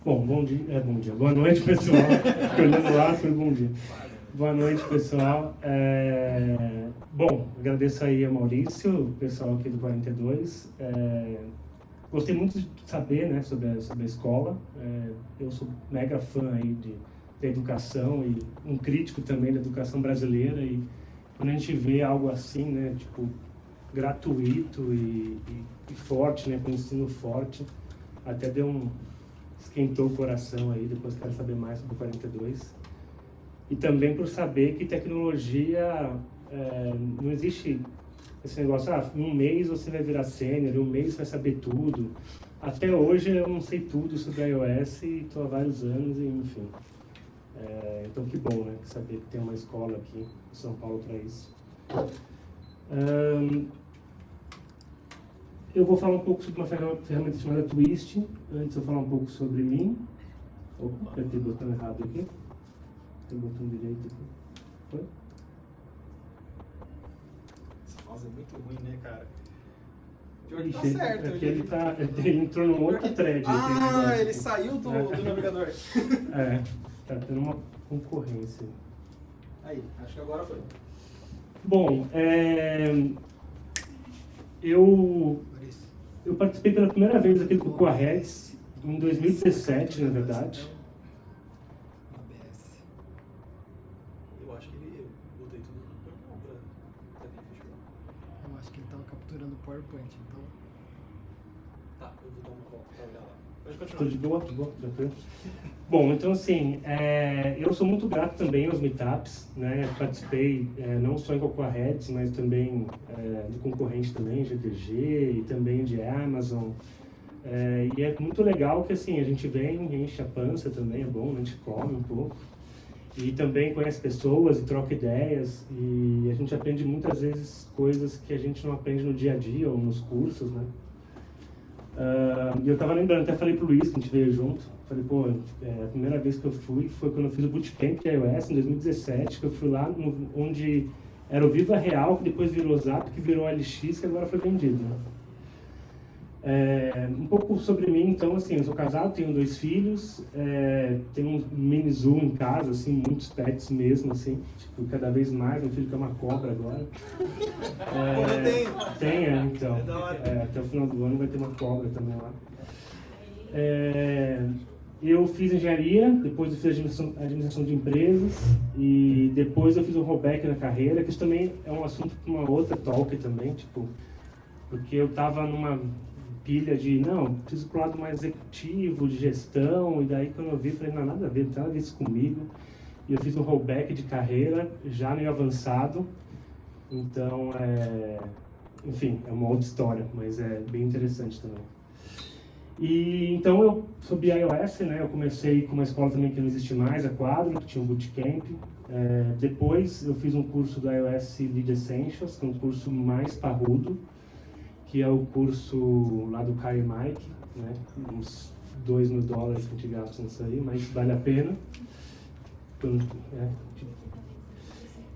Bom, bom dia, bom dia. Boa noite, pessoal. Fiquei olhando lá, foi bom dia. Boa noite, pessoal. Bom, agradeço aí a Maurício, o pessoal aqui do 42. Gostei muito de saber, né, sobre a escola. Eu sou mega fã aí da educação e um crítico também da educação brasileira. E quando a gente vê algo assim, né, tipo, gratuito e forte, né, com ensino forte, até esquentou o coração aí, depois quero saber mais sobre o 42. E também por saber que tecnologia, não existe esse negócio, em um mês você vai virar sênior, em um mês você vai saber tudo. Até hoje eu não sei tudo sobre iOS e estou há vários anos, e, enfim. Então que bom, né, saber que tem uma escola aqui em São Paulo para isso. Eu vou falar um pouco sobre uma ferramenta chamada Twist. Antes eu falar um pouco sobre mim. Opa, apertei o botão errado aqui. Tem o botão direito aqui. Foi? Esse mouse é muito ruim, né, cara? Pior que Ixi, tá certo. Aqui ele entrou num outro thread. Ele saiu do navegador. Tá tendo uma concorrência. Aí, acho que agora foi. Bom, eu participei pela primeira vez aqui do Cocoa Heads em 2017, na verdade. Eu acho que eu botei tudo no pra fechou. Eu acho que ele tava capturando o PowerPoint, então... Tá, eu vou dar uma volta pra olhar lá. Pode continuar. Tô de boa, tranquilo. Bom, então assim, eu sou muito grato também aos meetups, né? Participei não só em Cocoa Heads, mas também de concorrente também, GTG e também de Amazon. E é muito legal que assim, a gente vem, enche a pança também, é bom, a gente come um pouco. E também conhece pessoas e troca ideias, e a gente aprende muitas vezes coisas que a gente não aprende no dia a dia ou nos cursos, né? E eu tava lembrando, até falei pro Luiz, que a gente veio junto, falei, pô, a primeira vez que eu fui foi quando eu fiz o Bootcamp de iOS, em 2017, que eu fui lá onde era o Viva Real, que depois virou Zap, que virou LX, que agora foi vendido, né? Um pouco sobre mim, então, assim, eu sou casado, tenho 2 filhos, tenho um mini zoo em casa, assim, muitos pets mesmo, assim, tipo, cada vez mais, meu filho quer uma cobra agora. Então, até o final do ano vai ter uma cobra também lá. Eu fiz engenharia, depois eu fiz administração de empresas, e depois eu fiz um rollback na carreira, que isso também é um assunto para uma outra talk também, tipo, porque eu tava numa pilha de, não, preciso pro lado mais executivo, de gestão, e daí quando eu vi, falei, não, nada a ver, não tem nada a ver isso comigo. E eu fiz um rollback de carreira, já meio avançado, então, enfim, é uma outra história, mas é bem interessante também. E então, sobre iOS, né, eu comecei com uma escola também que não existe mais, a Quadro, que tinha um bootcamp. Depois eu fiz um curso do iOS Lead Essentials, que é um curso mais parrudo, que é o curso lá do Caio e Mike, né? Uns $2.000 que a gente gasta nisso aí, mas vale a pena.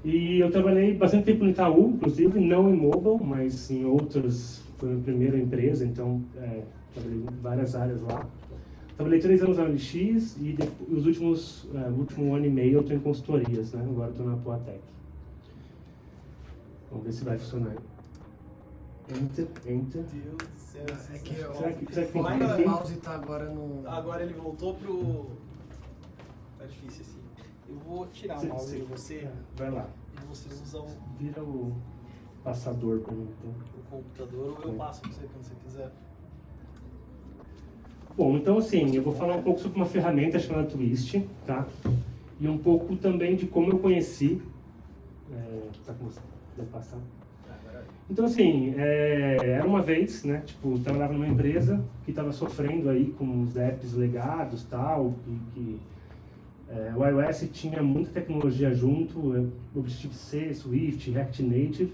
E eu trabalhei bastante tempo no Itaú, inclusive, não em mobile, mas em outras, foi a minha primeira empresa, então trabalhei em várias áreas lá. Trabalhei 3 anos na LX e os último ano e meio eu estou em consultorias, né? Agora estou na Poatec. Vamos ver se vai funcionar. Enter. Meu Deus do céu. É que Será que o mouse tá agora no... Agora ele voltou pro... Tá difícil assim. Eu vou tirar o mouse de você. Vai lá. E você usa Vira o passador para mim, então. o computador ou eu passo pra você quando você quiser. Bom, então assim, eu vou falar um pouco sobre uma ferramenta chamada Twist, tá? E um pouco também de como eu conheci. Tá com você? Deve passar. Então assim, era uma vez, né, tipo, eu trabalhava numa empresa que estava sofrendo aí com os apps legados e tal, que o iOS tinha muita tecnologia junto, Objective-C, Swift, React Native,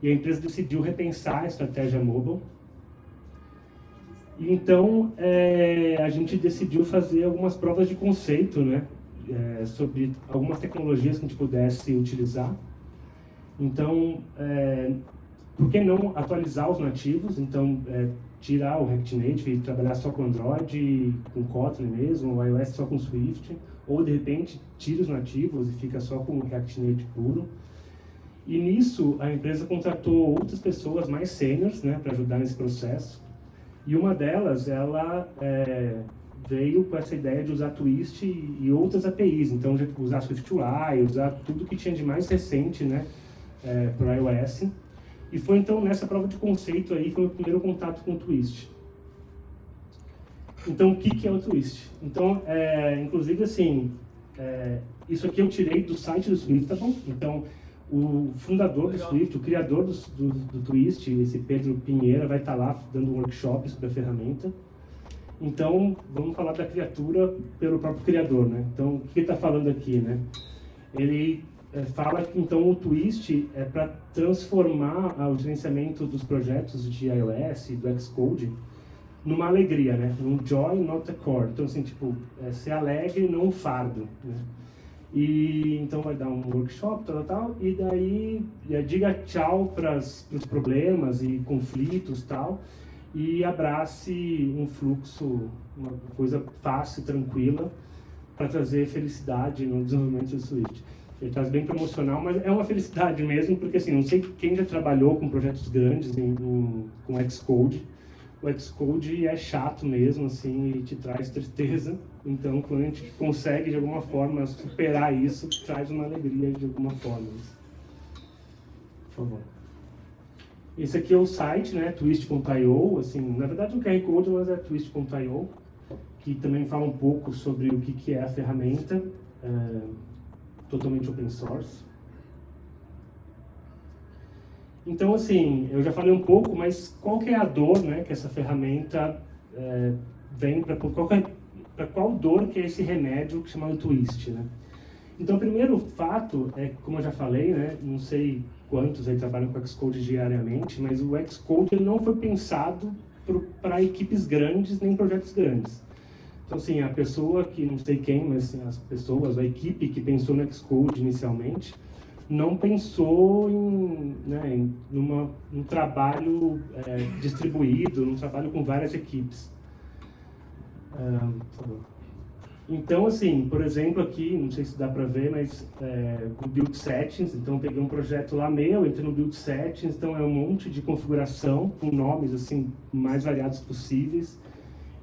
e a empresa decidiu repensar a estratégia mobile. E então a gente decidiu fazer algumas provas de conceito, né, sobre algumas tecnologias que a gente pudesse utilizar. Então, por que não atualizar os nativos? Então, tirar o React Native e trabalhar só com Android, com Kotlin mesmo, o iOS só com Swift, ou de repente tira os nativos e fica só com o React Native puro. E nisso a empresa contratou outras pessoas mais seniors, né, para ajudar nesse processo. E uma delas, ela veio com essa ideia de usar Twist e outras APIs, então de usar SwiftUI, usar tudo que tinha de mais recente, né, para o iOS. E foi então nessa prova de conceito aí que foi o primeiro contato com o Twist. Então, o que é o Twist? Então, inclusive, assim, isso aqui eu tirei do site do Swiftable. Então, o fundador do Swift, o criador do Twist, esse Pedro Pinheira, vai estar lá dando um workshop sobre a ferramenta. Então, vamos falar da criatura pelo próprio criador, né? Então, o que ele está falando aqui, né? Ele fala que então o Twist é para transformar o gerenciamento dos projetos de iOS e do Xcode numa alegria, né? Um joy, not a chore. Então, assim, tipo, ser alegre, não um fardo, né? E então vai dar um workshop, tal, e daí diga tchau para os problemas e conflitos, tal, e abrace um fluxo, uma coisa fácil, tranquila, para trazer felicidade no desenvolvimento do Swift. Ele traz bem promocional, mas é uma felicidade mesmo, porque assim, não sei quem já trabalhou com projetos grandes com Xcode. O Xcode é chato mesmo, assim, e te traz tristeza. Então, quando a gente consegue, de alguma forma, superar isso, traz uma alegria de alguma forma. Por favor. Esse aqui é o site, né, twist.io. Assim, na verdade, o QR Code, mas é twist.io, que também fala um pouco sobre o que é a ferramenta. Totalmente open source. Então, assim, eu já falei um pouco, mas qual que é a dor, né, que essa ferramenta vem para qual dor que é esse remédio chamado Twist, né? Então, o primeiro fato é, como eu já falei, né, não sei quantos aí trabalham com Xcode diariamente, mas o Xcode ele não foi pensado para equipes grandes nem projetos grandes. Então, assim, a pessoa que, não sei quem, mas assim, as pessoas, a equipe que pensou no Xcode inicialmente, não pensou num trabalho distribuído, num trabalho com várias equipes. Por favor. Então, assim, por exemplo, aqui, não sei se dá para ver, mas o Build Settings, então eu peguei um projeto lá meu, entrei no Build Settings, então é um monte de configuração com nomes, assim, mais variados possíveis.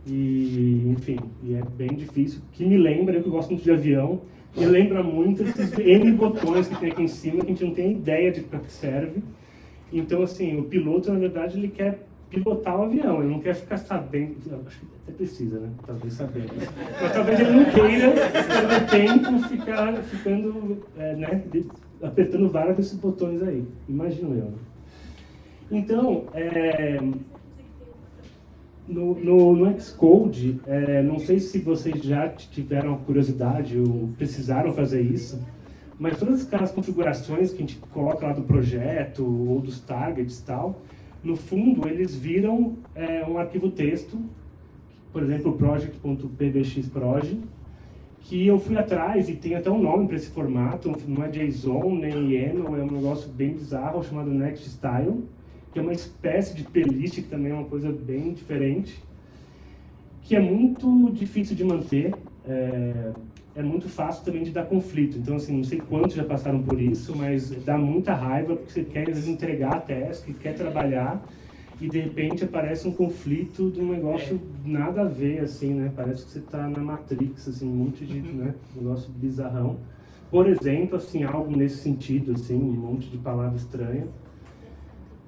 E, enfim, e é bem difícil. Que me lembra, eu que gosto muito de avião, me lembra muito esses N botões que tem aqui em cima, que a gente não tem ideia de para que serve. Então, assim, o piloto, na verdade, ele quer pilotar o avião, ele não quer ficar sabendo, acho que até precisa, né? Talvez sabendo. Mas talvez ele não queira, pelo tempo, ficando, apertando vários desses botões aí. Imagino eu. Então, no Xcode, não sei se vocês já tiveram curiosidade ou precisaram fazer isso, mas todas aquelas configurações que a gente coloca lá do projeto ou dos targets e tal, no fundo eles viram um arquivo texto, por exemplo, project.pbxproj, que eu fui atrás e tem até um nome para esse formato, não é JSON nem YAML, é um negócio bem bizarro chamado NextStyle, que é uma espécie de playlist, que também é uma coisa bem diferente, que é muito difícil de manter, é muito fácil também de dar conflito. Então, assim, não sei quantos já passaram por isso, mas dá muita raiva, porque você quer, às vezes, entregar a task, quer trabalhar, e de repente aparece um conflito de um negócio nada a ver, assim, né? Parece que você está na Matrix, assim, um monte de negócio bizarrão. Por exemplo, assim, algo nesse sentido, assim, um monte de palavra estranha.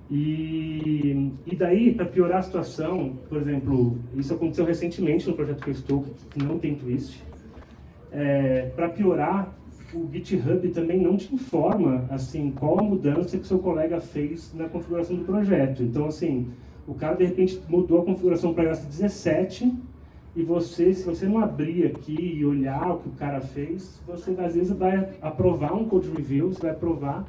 E daí, para piorar a situação, por exemplo, isso aconteceu recentemente no projeto que eu estou, que não tem twist. Para piorar, o GitHub também não te informa assim, qual a mudança que o seu colega fez na configuração do projeto. Então, assim, o cara de repente mudou a configuração para iOS 17 e você, se você não abrir aqui e olhar o que o cara fez, você às vezes vai aprovar um code review, você vai aprovar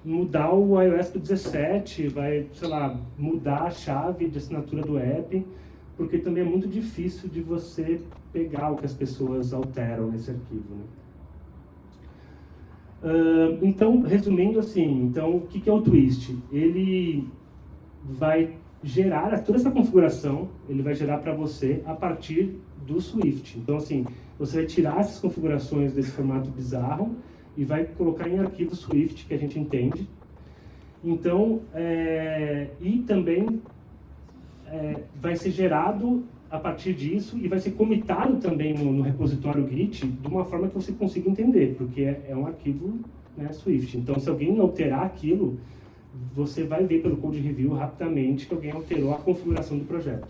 mudar o iOS para 17, vai, sei lá, mudar a chave de assinatura do app, porque também é muito difícil de você pegar o que as pessoas alteram nesse arquivo, né? Então, resumindo assim, então, o que é o Twist? Ele vai gerar toda essa configuração, ele vai gerar para você a partir do Swift. Então, assim, você vai tirar essas configurações desse formato bizarro e vai colocar em arquivo Swift que a gente entende. Então, e também vai ser gerado a partir disso e vai ser comitado também no repositório Git de uma forma que você consiga entender, porque é um arquivo, né, Swift. Então, se alguém alterar aquilo, você vai ver pelo code review rapidamente que alguém alterou a configuração do projeto.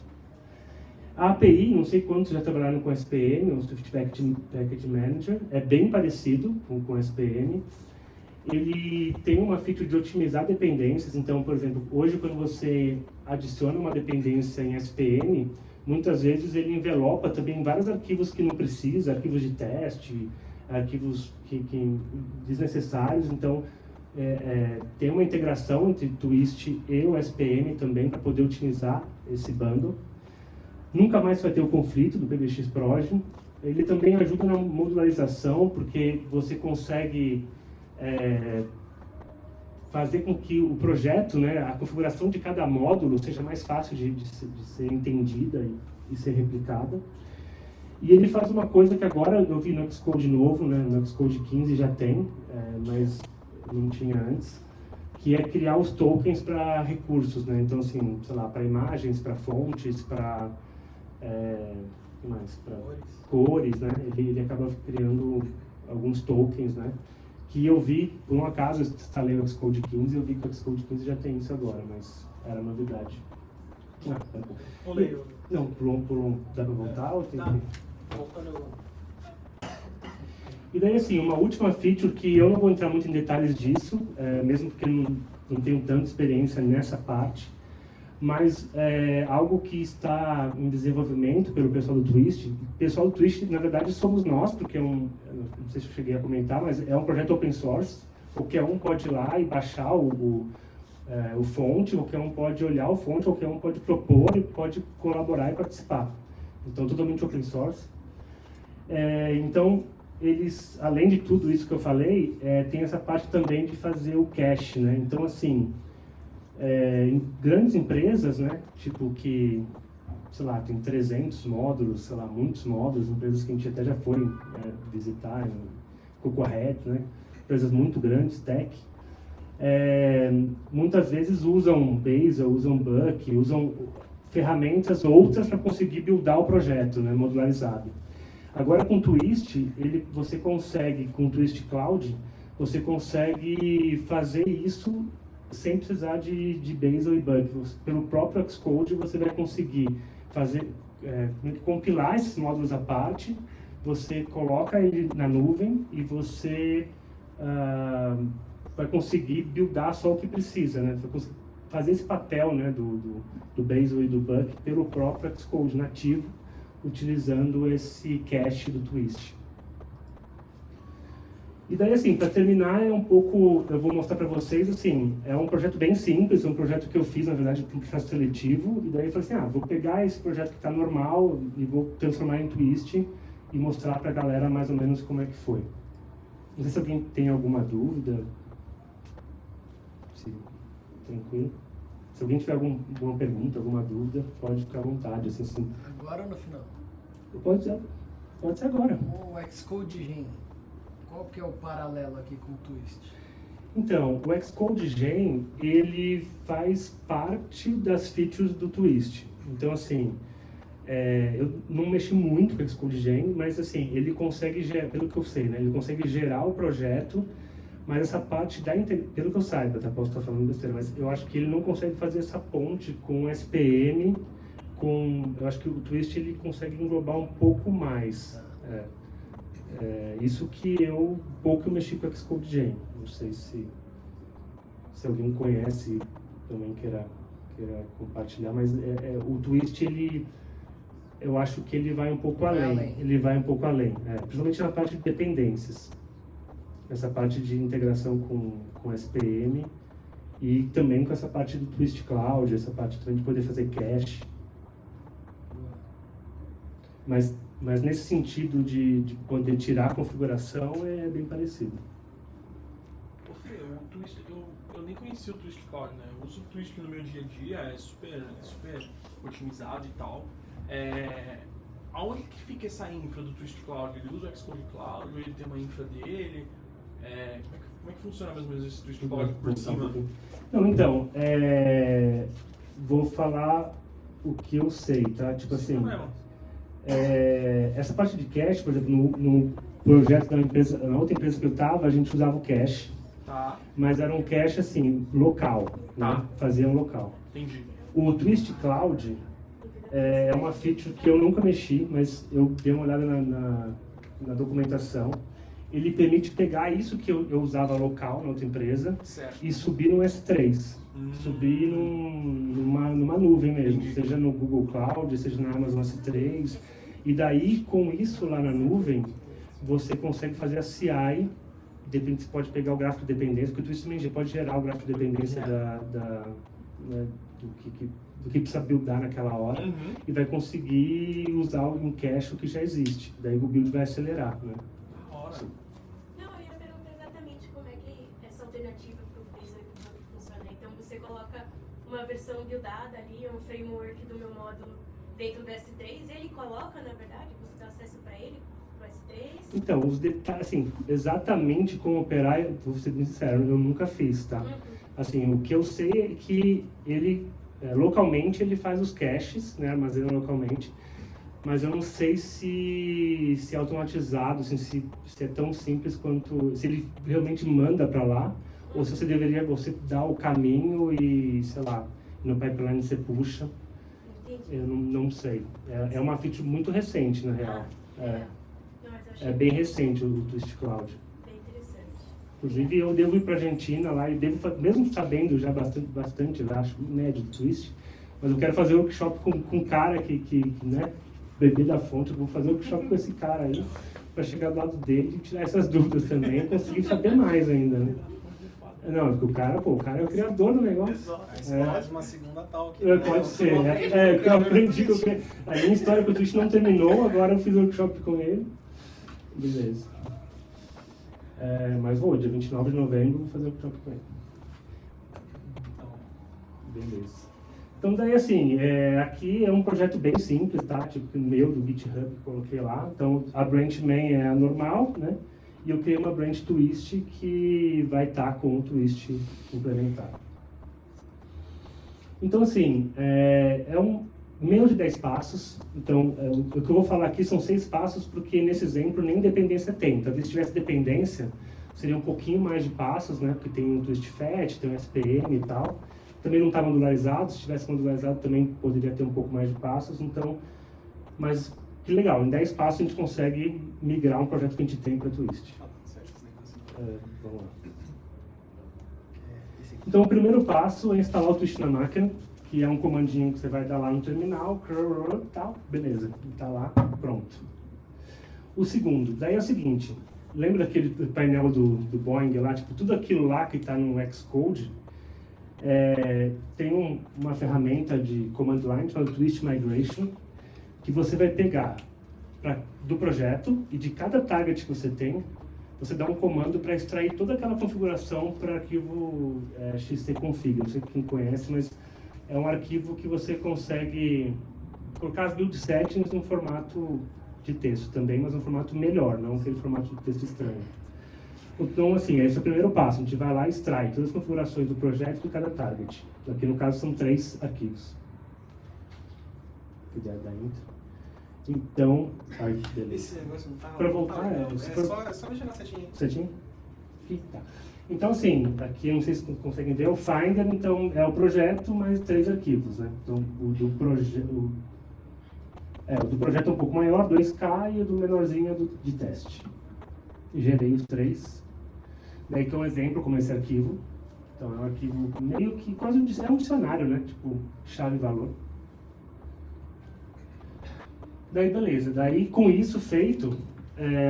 A API, não sei quantos já trabalharam com SPM, o Swift Package Manager, é bem parecido com SPM. Ele tem uma feature de otimizar dependências. Então, por exemplo, hoje quando você adiciona uma dependência em SPM, muitas vezes ele envelopa também vários arquivos que não precisa, arquivos de teste, arquivos que desnecessários. Então, tem uma integração entre Twist e o SPM também para poder utilizar esse bundle. Nunca mais vai ter o conflito do PBX Proj. Ele também ajuda na modularização, porque você consegue fazer com que o projeto, né, a configuração de cada módulo seja mais fácil de ser entendida e ser replicada. E ele faz uma coisa que agora eu vi no Xcode novo, né, no Xcode 15 já tem, mas não tinha antes, que é criar os tokens para recursos, né? Então, assim, sei lá, para imagens, para fontes, para cores, né? Ele acaba criando alguns tokens, né? Que eu vi, por um acaso, eu instalei o Xcode 15 e eu vi que o Xcode 15 já tem isso agora, mas era novidade. Tá bom. Não, dá para voltar ou tem que... Voltando. E daí, assim, uma última feature que eu não vou entrar muito em detalhes disso, mesmo porque não tenho tanta experiência nessa parte, mas algo que está em desenvolvimento pelo pessoal do Twist. O pessoal do Twist, na verdade, somos nós, porque não sei se eu cheguei a comentar, mas é um projeto open source. Qualquer um pode ir lá e baixar o fonte, qualquer um pode olhar o fonte, qualquer um pode propor e pode colaborar e participar. Então, totalmente open source. Então, eles, além de tudo isso que eu falei, tem essa parte também de fazer o cache, né? Então, assim, em grandes empresas, né, tipo que, sei lá, tem 300 módulos, sei lá, muitos módulos, empresas que a gente até já foi visitar, Cocoa-Head, né, empresas muito grandes, tech, muitas vezes usam Bazel, usam Buck, usam ferramentas outras para conseguir buildar o projeto, né, modularizado. Agora com o Twist, você consegue, com o Twist Cloud, você consegue fazer isso sem precisar de Bazel e Buck. Pelo próprio Xcode você vai conseguir compilar esses módulos à parte, você coloca ele na nuvem e você vai conseguir buildar só o que precisa, né? Vai conseguir fazer esse papel, né, do Bazel e do Buck pelo próprio Xcode nativo, utilizando esse cache do Twist. E daí, assim, para terminar, eu vou mostrar para vocês, assim, é um projeto bem simples, é um projeto que eu fiz, na verdade, para um processo seletivo, e daí eu falei assim, vou pegar esse projeto que está normal e vou transformar em Twist e mostrar para a galera mais ou menos como é que foi. Não sei se alguém tem alguma dúvida. Sim, tranquilo. Se alguém tiver alguma pergunta, alguma dúvida, pode ficar à vontade. Assim. Agora ou no final? Pode ser agora. O Xcode Gen, qual que é o paralelo aqui com o Twist? Então, o Xcode Gen, ele faz parte das features do Twist. Então, assim, eu não mexi muito com o Xcode Gen, mas, assim, ele consegue, pelo que eu sei, né, ele consegue gerar o projeto, mas essa parte pelo que eu saiba, tá? Posso estar falando besteira, mas eu acho que ele não consegue fazer essa ponte com SPM, eu acho que o Twist ele consegue englobar um pouco mais. Isso que pouco eu mexi com o Xcode Gen. Não sei se alguém conhece também queira compartilhar, mas o Twist eu acho que ele vai um pouco além. Ele vai um pouco além, principalmente na parte de dependências. Essa parte de integração com SPM e também com essa parte do Twist Cloud, essa parte também de poder fazer cache. Mas nesse sentido de poder tirar a configuração é bem parecido. O Twist, eu nem conheci o Twist Cloud, né? Eu uso o Twist no meu dia a dia, é super otimizado e tal. Aonde que fica essa infra do Twist Cloud? Ele usa o Xcode Cloud ou ele tem uma infra dele? Como é que funciona mais ou menos esse Twist Cloud por cima? Não, então, vou falar o que eu sei, tá? Tipo assim, essa parte de cache, por exemplo, no projeto da empresa, na outra empresa que eu estava, a gente usava o cache, tá. Mas era um cache assim, local, tá. Né? Fazia um local. Entendi. O Twist Cloud é uma feature que eu nunca mexi, mas eu dei uma olhada na documentação. Ele permite pegar isso que eu usava local na outra empresa certo. E subir no S3. Subir numa nuvem mesmo, seja no Google Cloud, seja na Amazon S3. E daí, com isso lá na nuvem, você consegue fazer a CI. Você pode pegar o gráfico de dependência, porque o Twist também pode gerar o gráfico de dependência né, do que precisa buildar naquela hora. E vai conseguir usar um cache que já existe. Daí o build vai acelerar. Né? Não, eu ia perguntar exatamente como é que essa alternativa para o framework funciona. Então você coloca uma versão buildada ali, um framework do meu módulo dentro do S3, ele coloca, na verdade, você dá acesso para ele, para o S3? Então, os detalhes, assim, exatamente como operar, vou ser sincero, eu nunca fiz, tá? Assim, o que eu sei é que ele, localmente, ele faz os caches, né, armazena localmente, mas eu não sei se é automatizado, assim, se é tão simples quanto, se ele realmente manda para lá, ou se você dá o caminho e, sei lá, no pipeline você puxa. Eu não sei. É uma feature muito recente, na real. É bem recente o Twist Cloud. Bem interessante. Inclusive, eu devo ir para a Argentina lá e devo, mesmo sabendo já bastante, eu acho, médio do Twist, mas eu quero fazer um workshop com um cara que né, beber da fonte. Eu vou fazer um workshop com esse cara aí, para chegar do lado dele e tirar essas dúvidas também e conseguir saber mais ainda, né? Não, porque o cara é o criador do negócio. Faz uma segunda talk. Pode ser. Que eu aprendi que a minha história com o Twist não terminou, agora eu fiz um workshop com ele. Beleza. Mas dia 29 de novembro, vou fazer o workshop com ele. Beleza. Então, daí assim, aqui é um projeto bem simples, tá? Tipo, meu, do GitHub, que coloquei lá. Então, a branch main é a normal, né? E eu criei uma branch twist que vai estar com o twist implementado. Então, assim, menos de 10 passos. Então, o que eu vou falar aqui são 6 passos, porque nesse exemplo nem dependência tem. Talvez se tivesse dependência, seria um pouquinho mais de passos, né? Porque tem um twist fetch, tem um SPM e tal. Também não está modularizado. Se tivesse modularizado, também poderia ter um pouco mais de passos. Então, mas que legal, em 10 passos a gente consegue migrar um projeto que a gente tem para Twist. Vamos lá. Então, o primeiro passo é instalar o Twist na máquina, que é um comandinho que você vai dar lá no terminal, tal, beleza, está lá, pronto. O segundo, daí é o seguinte, lembra aquele painel do Boeing lá, tipo, tudo aquilo lá que está no Xcode, tem uma ferramenta de command line chamada Twist Migration, que você vai pegar do projeto e de cada target que você tem, você dá um comando para extrair toda aquela configuração para arquivo xtconfig. Não sei quem conhece, mas é um arquivo que você consegue colocar as build settings no formato de texto também, mas no formato melhor, não aquele formato de texto estranho. Então, assim, esse é o primeiro passo. A gente vai lá e extrai todas as configurações do projeto de cada target. Aqui, no caso, são 3 arquivos. Cuidado da intro. Então, beleza. Esse negócio não tá... Para voltar, só mexer na setinha. Setinha? Aqui, tá. Então, assim, aqui, eu não sei se vocês conseguem ver, o Finder, então, é o projeto mais 3 arquivos, né? Então, o do projeto é um pouco maior, 2K, e o do menorzinho é de teste. Gerei os 3. Daí que é um exemplo, como esse arquivo. Então, é um arquivo meio que quase um dicionário, né? Tipo, chave e valor. Daí, beleza. Daí, com isso feito,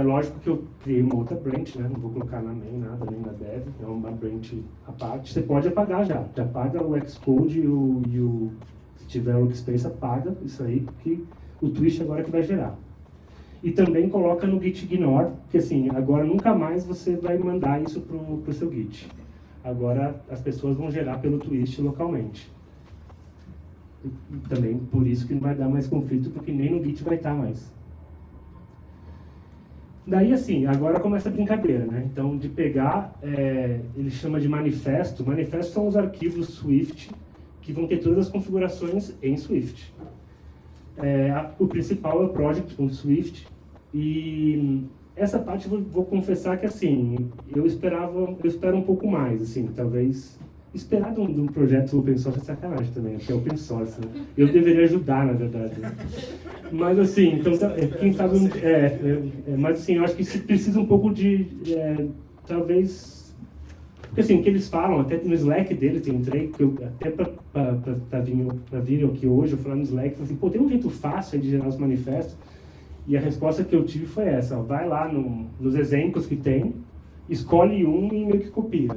lógico que eu criei uma outra branch, né? Não vou colocar na main nada, nem na dev. É uma branch à parte. Você pode apagar já. Já apaga o Xcode e se tiver o Workspace, apaga isso aí, porque o Twist agora é que vai gerar. E também coloca no git ignore, porque assim, agora nunca mais você vai mandar isso pro seu git. Agora as pessoas vão gerar pelo twist localmente. E também por isso que não vai dar mais conflito, porque nem no Git vai estar mais. Daí assim, agora começa a brincadeira, né? Então de pegar, ele chama de manifesto. Manifesto são os arquivos Swift que vão ter todas as configurações em Swift. O principal é o project.swift, e essa parte vou confessar que assim, eu espero um pouco mais, assim, talvez esperar de um projeto open source é sacanagem também, porque é open source, né? Eu deveria ajudar, na verdade. Né? Mas assim, então, quem sabe, mas assim, eu acho que se precisa um pouco de, talvez, porque assim, o que eles falam, até no Slack deles, eu entrei, até para vir aqui hoje, eu falei no Slack, falei assim, pô, tem um jeito fácil de gerar os manifestos. E a resposta que eu tive foi essa, ó, vai lá nos exemplos que tem, escolhe um e meio que copia.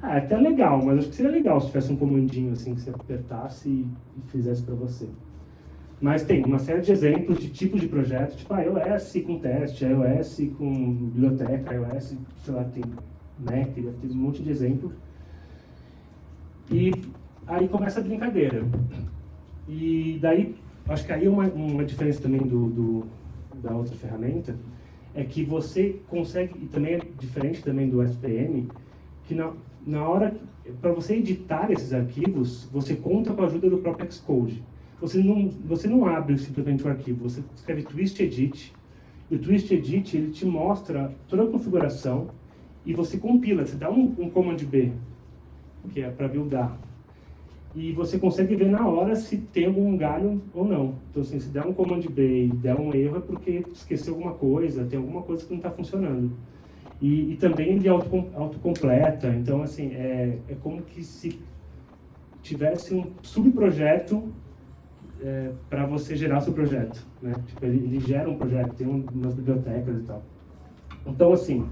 É até legal, mas acho que seria legal se tivesse um comandinho assim, que você apertasse e fizesse para você. Mas tem uma série de exemplos de tipos de projetos, tipo iOS com teste, iOS com biblioteca, iOS, sei lá, tem Mac, tem um monte de exemplos. E aí começa a brincadeira. E daí, acho que aí uma diferença também da outra ferramenta é que você consegue, e também é diferente também do SPM, que na hora, para você editar esses arquivos, você conta com a ajuda do próprio Xcode. Você não abre simplesmente o arquivo, você escreve twist edit, e o twist edit ele te mostra toda a configuração e você compila, você dá um command B, que é para buildar. E você consegue ver na hora se tem algum galho ou não. Então, assim, se der um command B e der um erro é porque esqueceu alguma coisa, tem alguma coisa que não está funcionando. E também ele autocompleta. Então, assim, é como que se tivesse um subprojeto para você gerar o seu projeto. Né? Tipo, ele gera um projeto, tem umas bibliotecas e tal. Então, assim,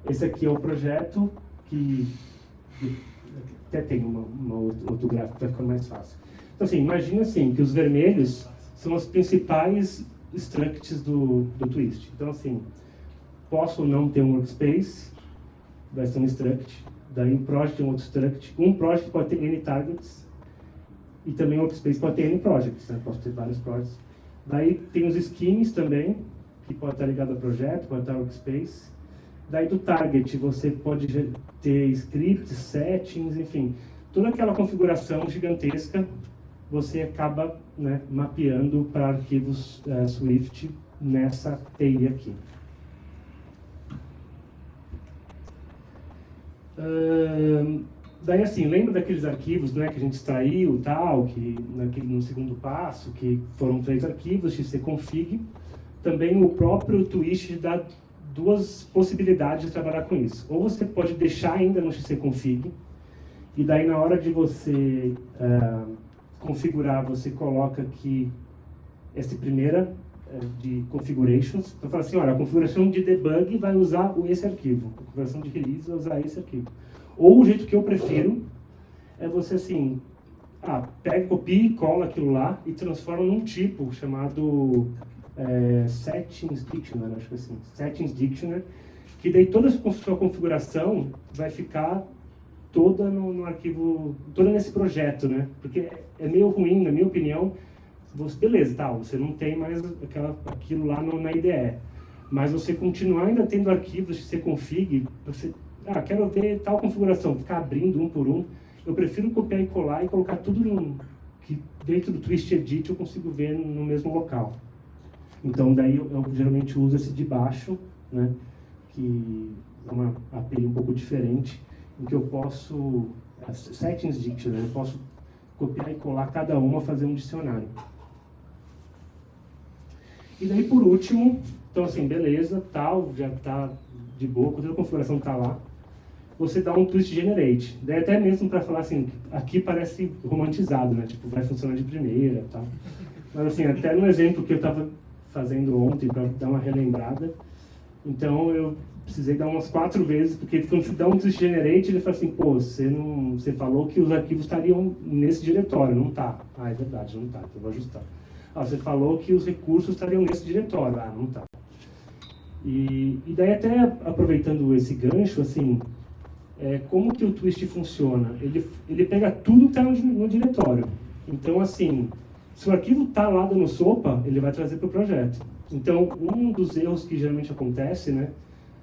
esse aqui é o projeto que até tem outro gráfico para ficar mais fácil. Então, assim, imagina assim, que os vermelhos são os principais structs do twist. Então, assim, posso ou não ter um workspace, vai ser um struct. Daí um project tem um outro struct. Um project pode ter N targets. E também um workspace pode ter N projects, né? Posso ter vários projects. Daí tem os schemes também, que pode estar ligado ao projeto, pode estar ao workspace. Daí do target você pode ter scripts, settings, enfim, toda aquela configuração gigantesca você acaba, né, mapeando para arquivos Swift nessa TI aqui. Daí assim, lembra daqueles arquivos, né, que a gente extraiu tal, que no segundo passo, que foram 3 arquivos, xcconfig. Também o próprio twist dá 2 possibilidades de trabalhar com isso. Ou você pode deixar ainda no xcconfig, e daí na hora de você configurar, você coloca aqui essa primeira de configurations. Então fala assim, olha, a configuração de debug vai usar esse arquivo, a configuração de release vai usar esse arquivo. Ou o jeito que eu prefiro é você assim, pega, copia e cola aquilo lá e transforma num tipo chamado Settings Dictionary, acho que assim, Settings Dictionary, que daí toda a sua configuração vai ficar toda no arquivo, toda nesse projeto, né? Porque é meio ruim, na minha opinião, beleza, você não tem mais aquilo lá na IDE, mas você continuar ainda tendo arquivos que você config, você, quero ver tal configuração, ficar abrindo um por um, eu prefiro copiar e colar e colocar tudo que dentro do Twist Edit eu consigo ver no mesmo local. Então daí eu geralmente uso esse de baixo, né, que é uma API um pouco diferente, em que eu posso, Settings Dictionary, eu posso copiar e colar cada uma, fazer um dicionário. E daí por último, então assim, beleza, tal, já está de boa, toda a configuração está lá, você dá um twist generate. Daí até mesmo para falar assim, aqui parece romantizado, né, tipo, vai funcionar de primeira, tal. Mas assim, até no exemplo que eu estava fazendo ontem, para dar uma relembrada, então eu precisei dar umas 4 vezes, porque quando você dá um twist generate, ele fala assim, pô, você falou que os arquivos estariam nesse diretório, não tá. É verdade, não tá, então eu vou ajustar. Você falou que os recursos estariam nesse diretório, não tá. E daí até aproveitando esse gancho, assim, como que o twist funciona? Ele pega tudo que está no diretório. Então, assim, se o arquivo está lá dando sopa, ele vai trazer para o projeto. Então, um dos erros que geralmente acontece, né?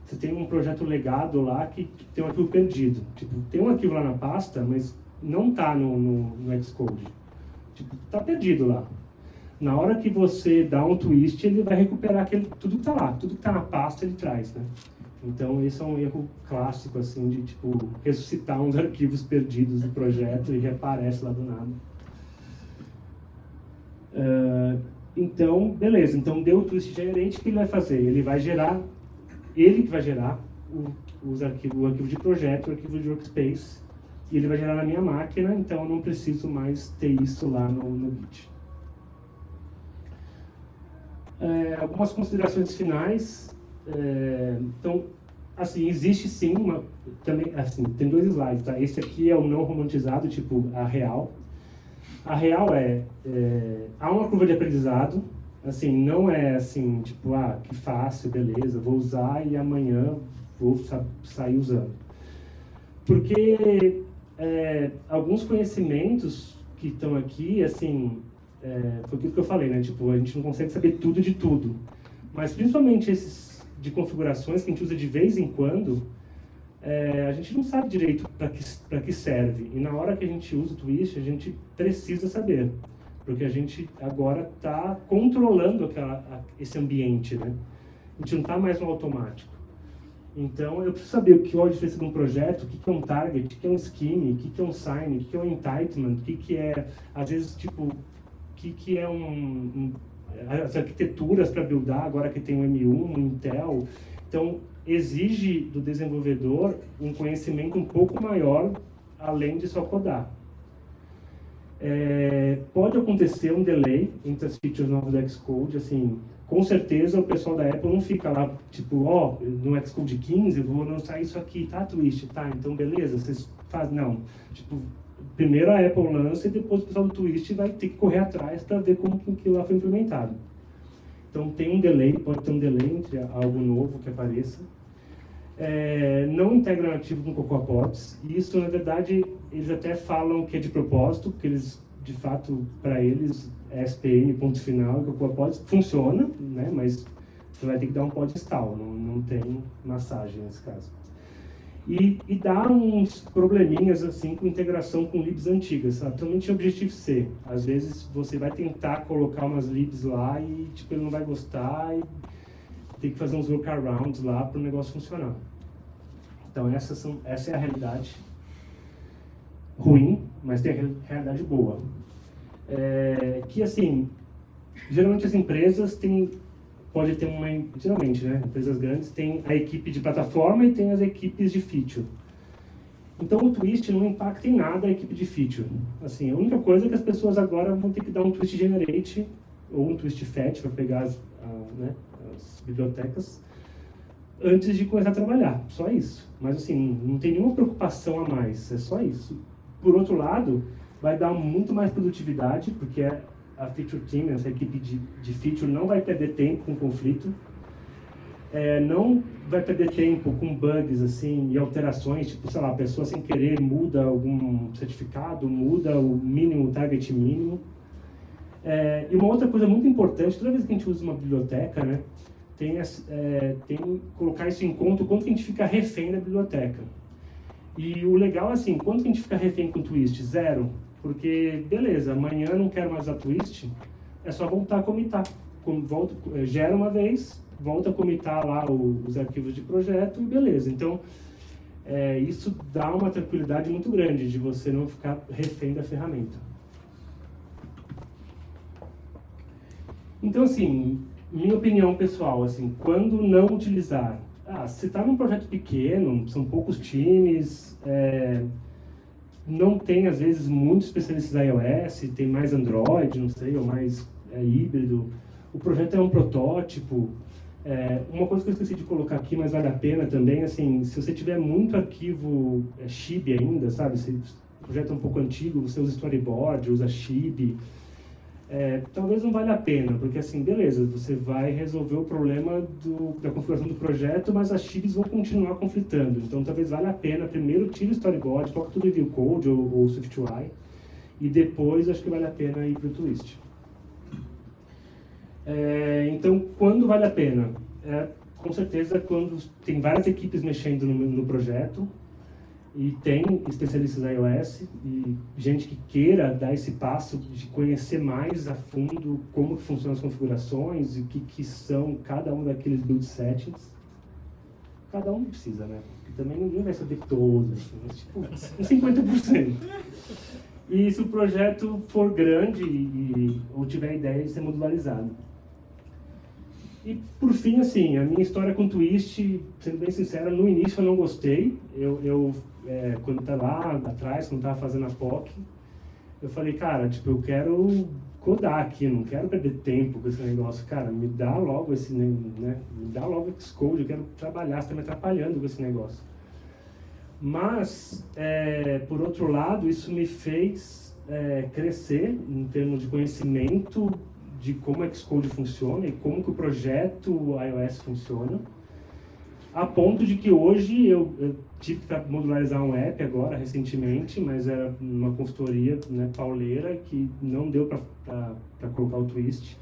Você tem um projeto legado lá que tem um arquivo perdido. Tipo, tem um arquivo lá na pasta, mas não está no Xcode. Tipo, está perdido lá. Na hora que você dá um twist, ele vai recuperar tudo que está lá. Tudo que está na pasta, ele traz, né? Então, esse é um erro clássico, assim, de, tipo, ressuscitar uns arquivos perdidos do projeto e reaparece lá do nada. Então, beleza. Então, deu o twist gerente, o que ele vai fazer? Ele que vai gerar o arquivo de projeto, o arquivo de workspace, e ele vai gerar na minha máquina, então eu não preciso mais ter isso lá no Git. Algumas considerações finais. Então, assim, existe sim também, assim, tem 2 slides, tá? Esse aqui é o não romantizado, tipo, a real. A real há uma curva de aprendizado, assim, não é assim, tipo, que fácil, beleza, vou usar e amanhã vou sair usando. Porque alguns conhecimentos que estão aqui, assim, foi aquilo que eu falei, né? Tipo, a gente não consegue saber tudo de tudo. Mas principalmente esses de configurações que a gente usa de vez em quando, a gente não sabe direito para que serve. E na hora que a gente usa o twist, a gente precisa saber. Porque a gente agora está controlando esse ambiente, né? A gente não está mais no automático. Então, eu preciso saber qual a diferença de um projeto, o que é um target, o que é um scheme, o que é um sign, o que é um entitlement, o que é, às vezes, tipo, o que é as arquiteturas para buildar, agora que tem o M1, o Intel. Então, exige do desenvolvedor um conhecimento um pouco maior, além de só codar. Pode acontecer um delay entre as features novas do Xcode, assim, com certeza o pessoal da Apple não fica lá, tipo, no Xcode 15 eu vou lançar isso aqui, tá, twist, tá, então beleza, vocês fazem, não. Tipo, primeiro a Apple lança e depois o pessoal do twist vai ter que correr atrás para ver como que aquilo lá foi implementado. Então tem um delay, pode ter um delay entre algo novo que apareça. Não integra nativo com CocoaPods. Isso, na verdade, eles até falam que é de propósito, porque eles, de fato, para eles, SPN, ponto final, e CocoaPods funciona, né? Mas você vai ter que dar um pod install, não tem massagem nesse caso. E dá uns probleminhas assim com integração com libs antigas, sabe? Principalmente Objective-C. Às vezes você vai tentar colocar umas libs lá e tipo, ele não vai gostar e tem que fazer uns workarounds lá para o negócio funcionar. Então essa é a realidade ruim, mas tem a realidade boa. Que assim, geralmente as empresas pode ter geralmente, né, empresas grandes têm a equipe de plataforma e tem as equipes de feature. Então o twist não impacta em nada a equipe de feature. Assim, a única coisa é que as pessoas agora vão ter que dar um twist generate ou um twist fetch para pegar as bibliotecas antes de começar a trabalhar, só isso. Mas assim, não tem nenhuma preocupação a mais, é só isso. Por outro lado, vai dar muito mais produtividade, porque a feature team, essa equipe de feature, não vai perder tempo com conflito, não vai perder tempo com bugs assim, e alterações, tipo, sei lá, a pessoa sem querer muda algum certificado, muda o mínimo, o target mínimo. E uma outra coisa muito importante, toda vez que a gente usa uma biblioteca, né, tem colocar isso em conta, o quanto que a gente fica refém da biblioteca. E o legal, assim, quanto que a gente fica refém com twist? 0. Porque, beleza, amanhã eu não quero mais a twist, é só voltar a commitar. Gera uma vez, volta a commitar lá os arquivos de projeto e beleza. Então, isso dá uma tranquilidade muito grande de você não ficar refém da ferramenta. Então, assim, minha opinião pessoal, assim, quando não utilizar? Se está num projeto pequeno, são poucos times, não tem, às vezes, muitos especialistas da iOS, tem mais Android, não sei, ou mais híbrido. O projeto é um protótipo. Uma coisa que eu esqueci de colocar aqui, mas vale a pena também, assim, se você tiver muito arquivo Shib ainda, sabe? Se o projeto é um pouco antigo, você usa storyboard, usa Shib. talvez não valha a pena, porque assim, beleza, você vai resolver o problema da configuração do projeto, mas as tiers vão continuar conflitando. Então talvez valha a pena, primeiro tira o storyboard, coloca tudo em view code ou SwiftUI, e depois acho que vale a pena ir para o twist. Então, quando vale a pena? Com certeza quando tem várias equipes mexendo no projeto, e tem especialistas iOS e gente que queira dar esse passo de conhecer mais a fundo como que funcionam as configurações e o que são cada um daqueles build settings. Cada um precisa, né? Porque também ninguém vai saber todos, assim, mas tipo, uns 50%. E se o projeto for grande ou tiver a ideia de ser modularizado. E por fim, assim, a minha história com Twist, sendo bem sincero, no início eu não gostei. Quando estava lá atrás, quando estava fazendo a POC, eu falei, cara, tipo, eu quero codar aqui, não quero perder tempo com esse negócio. Cara, me dá logo esse, né? Me dá logo Xcode, eu quero trabalhar, você está me atrapalhando com esse negócio. Mas, por outro lado, isso me fez crescer em termos de conhecimento de como o Xcode funciona e como que o projeto iOS funciona, a ponto de que hoje eu tive que modularizar um app agora, recentemente, mas era uma consultoria, né, pauleira, que não deu para colocar o twist,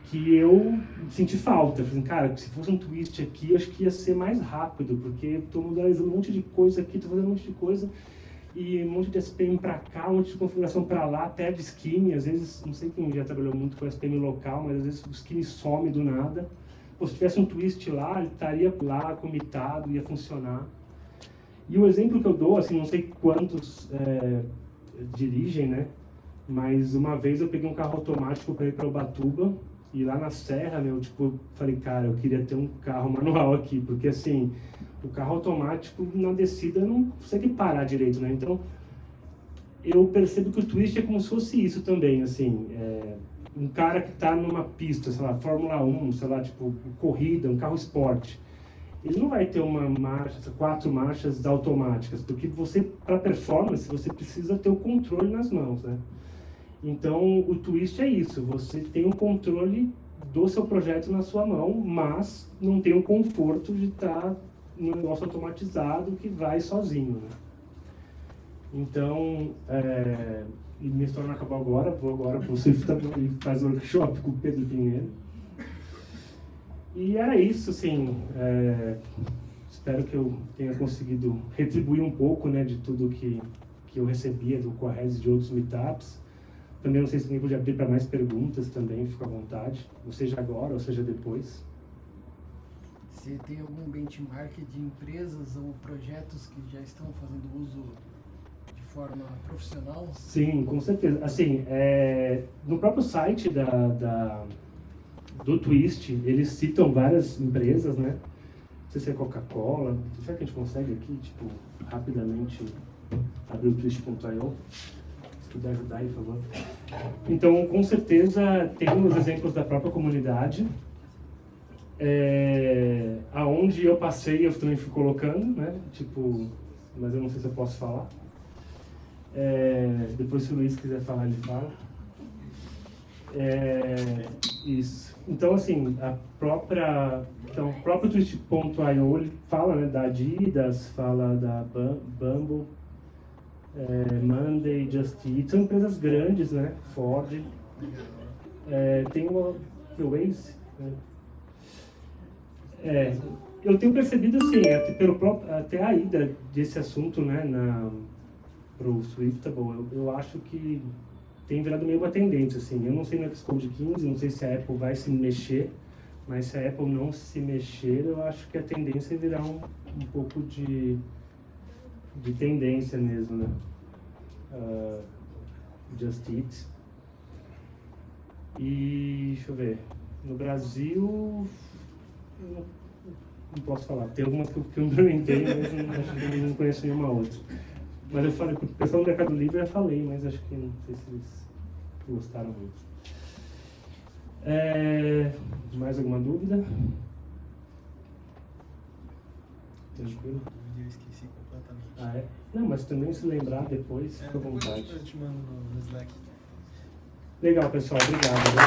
que eu senti falta. Eu falei, cara, se fosse um twist aqui, eu acho que ia ser mais rápido, porque eu estou modularizando um monte de coisa aqui, estou fazendo um monte de coisa, e um monte de SPM para cá, um monte de configuração para lá, até de scheme. Às vezes, não sei quem já trabalhou muito com SPM local, mas às vezes o scheme some do nada. Pô, se tivesse um twist lá, ele estaria lá, commitado, ia funcionar. E o exemplo que eu dou, assim, não sei quantos dirigem, né? Mas uma vez eu peguei um carro automático para ir para Ubatuba, e lá na serra, tipo, falei, cara, eu queria ter um carro manual aqui, porque assim, o carro automático na descida não consegue parar direito, né? Então, eu percebo que o twist é como se fosse isso também, assim, um cara que está numa pista, sei lá, Fórmula 1, sei lá, tipo, corrida, um carro esporte, ele não vai ter uma marcha, 4 marchas automáticas, porque para performance, você precisa ter o controle nas mãos, né? Então, o twist é isso, você tem o controle do seu projeto na sua mão, mas não tem o conforto de estar num negócio automatizado que vai sozinho, né? Então, e minha história não acabou agora, vou agora para o Swiftable e fazer um workshop com o Pedro Pinheiro. E era isso, assim, espero que eu tenha conseguido retribuir um pouco, né, de tudo que eu recebia do Coarrez e de outros meetups. Também não sei se alguém pode abrir para mais perguntas também, fica à vontade, ou seja agora, ou seja depois. Você tem algum benchmark de empresas ou projetos que já estão fazendo uso de forma profissional? Sim, com certeza. Assim, no próprio site do Twist, eles citam várias empresas, né? Não sei se é Coca-Cola, será que a gente consegue aqui, tipo, rapidamente abrir o twist.io? Se puder ajudar aí, por favor. Então, com certeza, tem os exemplos da própria comunidade, aonde eu passei, eu também fui colocando, né? Tipo, mas eu não sei se eu posso falar. Depois, se o Luiz quiser falar, ele fala. Isso. Então, assim, o próprio Twist.io, ele fala, né, da Adidas, fala da Bumble, Monday, Just Eat, são empresas grandes, né? Ford. Tem o Waze, né? Eu tenho percebido, assim, até a ida desse assunto, né, para o Swiftable, eu acho que tem virado meio uma tendência, assim. Eu não sei no Xcode 15, não sei se a Apple vai se mexer, mas se a Apple não se mexer, eu acho que a tendência é virar um pouco de tendência mesmo, né? Just Eat. E, deixa eu ver, no Brasil, eu não posso falar. Tem algumas que eu implementei, mas acho que eu não conheço nenhuma outra. Mas eu falei, com o pessoal do Mercado Livre eu falei, mas acho que não sei se eles gostaram muito. Mais alguma dúvida? Tranquilo? Eu esqueci completamente. Não, mas também se lembrar depois, fica à vontade. Eu te mando no Slack. Legal, pessoal. Obrigado. Né?